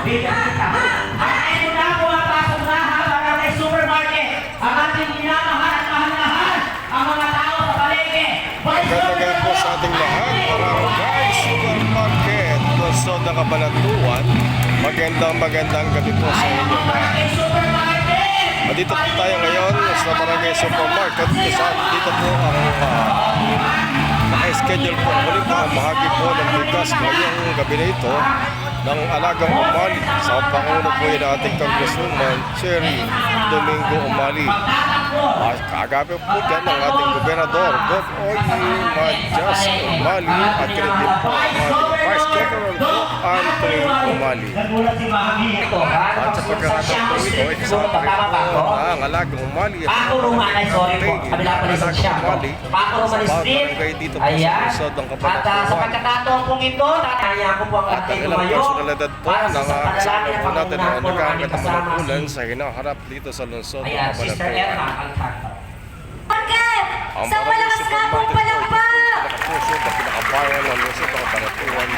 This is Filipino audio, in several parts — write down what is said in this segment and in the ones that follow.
Bigyan kita. At ayun na po ang pasok na barangay supermarket. Ang ating minamahal at mahal-mahal ang mga tao sa palengke. Magandang po sa ating lahat. Barangay Supermarket, Luzon ng Cabanatuan. Magandang gabi po sa inyo. Dito po tayo ngayon sa Barangay Supermarket. Dito po ang naka-schedule po. Muli po ang bahagi po ng bigas ngayong gabi na ito ng Alagang Umali. Sa pangulo po yun ating Congresswoman Cherry Domingo Umali. Kagabi po dyan ang ating gobernador Gov. Oye Majas Umali at din po ang ating Vice Governor Gov. Anthony Umali. At sa pagkakataon po ito, isama pa rin po ang Alagang Umali at Paco Romanay, sorry po. Kabila pa rin siya. Paco Romanay Street. Dito po sa Luzon ng Cabanatuan. At sa pagkakataon pong ito, tataya ko po ang ating tumayo. Personalidad po na kasama po natin ang nag-aangat ng mga ulan sa hinaharap dito sa Luzon ng Ayan, Sister Cabanatuan. Erma. Bakit? Ang Sa malakas ka pong palakpak! pinakapuso na pinakabayan ng Luzon ng Cabanatuan.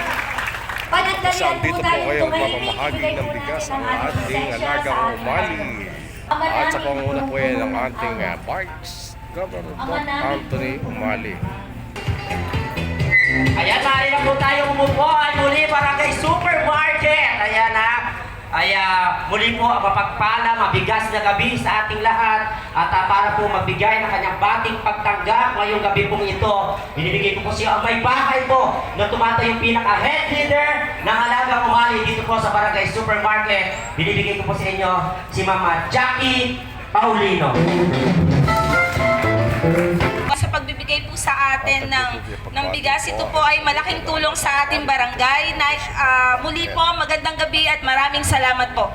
Panandalian Saan po dito po tayo kayo tumahimik. mamamahagi Ibigay ng po bigas natin ang ang ating ating pasensya Alagang sa ating Umali. Ama At sa namin, panguna po yan ang punong-punong ating ama. Vice Governor Ama Gov. namin, Anthony Umali. Ayan, maaari na po tayo umupo at muli Barangay Supermarket. Ayan na. Ay muli po ang mapagpala, mabigas na gabi sa ating lahat at para po magbigay ng kanyang bating pagtanggap ngayong gabi pong ito. Binibigay ko po siya ang may bahay po na tumatayong pinaka-head leader ng Alagang Umali dito po sa Barangay Supermarket. Binibigay ko po sa inyo si Mama Jackie Paulino. Sa pagbibigay po sa atin ng bigas, ito po ay malaking tulong sa ating barangay. Muli po, magandang gabi at maraming salamat po.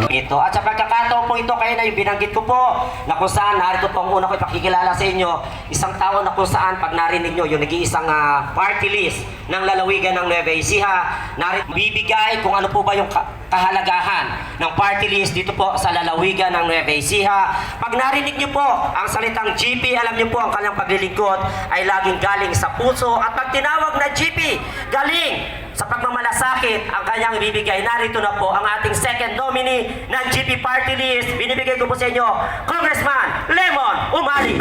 Ito. At sa pagkakataon po ito, kaya na yung binanggit ko po na kung saan, narito po ang una ko ipakikilala sa inyo, isang tao na kung saan pag narinig nyo yung nag-iisang party list ng lalawigan ng Nueva Ecija, narito bibigay kung ano po ba yung kahalagahan ng party list dito po sa lalawigan ng Nueva Ecija. Pag narinig nyo po ang salitang GP, alam nyo po ang kanyang paglilingkod ay laging galing sa puso. At pag tinawag na GP, galing sa pagmamalasakit ang kanyang ibibigay. Narito na po ang ating second nominee ng GP Party List. Binibigay ko po sa inyo, Congressman Lemon Umali.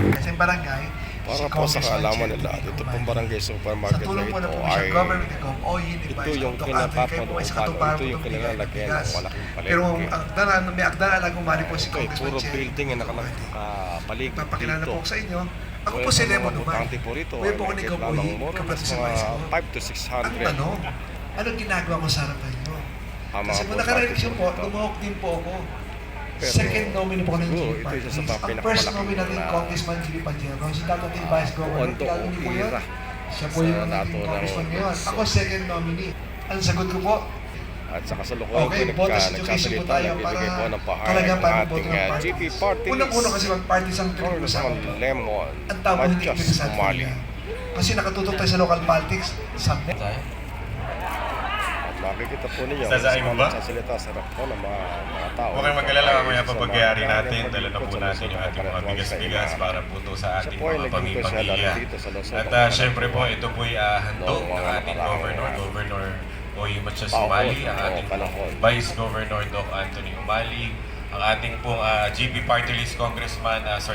Kasi barangay, Para po sa kaalaman nila, ito pong Barangay Supermarket na tulong po ito ng ay government ng Oyin, ito yung pinapapanuupan, ito yung kinalalagyan ng malaking Pero palengke. may agdana lang umali po si Ito ay Congressman puro Cherry. building na nakapaligid Papakilala dito. po sa inyo. Ako Kaya po si mga Lemon Umali. botante po rito Ngayon ay po ako may ni lamang Oyin, more or kapatid less sa mga Vice ko. 5 to Ang 600. tanong, anong ginagawa mo sa harapan nyo? Ang mga Kasi kung botante naka-election po, rito. lumahok din po ako. Pero Second nominee po ako ng siguro, GP ito isa sa Party. Ang pinakamalaking first nominee natin, na- Congressman Chili Pajero. Si dating Vice Governor. Ondo Kilala niyo po yun? Ira Siya po sa yung dato naging ng congressman ngayon. Luzon. Ako second nominee. Ang sagot ko po, At sa kasalukuyan okay, po voters education po nagsasalita, tayo para nagbibigay po ng pahayag talaga ng para ating boto ng party. GP Party Unang-una kasi mag-party sa Congressman Lemon ang tao hindi Majas pinasal Umali. Kasi nakatutok tayo sa local politics. Sabi. At makikita po ninyo Sasain mo ba? nagsasalita sa harap po ng mga tao. Huwag kayong mag-alala, mamaya Sa pa pagyayari mga natin, galing dala na po paglikod sa natin Luzon yung ng ating mga Cabanatuan sa bigas-bigas Ina. para po to sa Siya ating po ay mga naging personal pamilya. dito sa Luzon At ng syempre po, Cabanatuan. ito po'y handog Noong ng mga ating nakaraang Governor Oyi Majas Paupo Umali, ang o ating panahon. Vice Governor Doc Anthony Umali, ang ating pong GP Party List Congressman Sir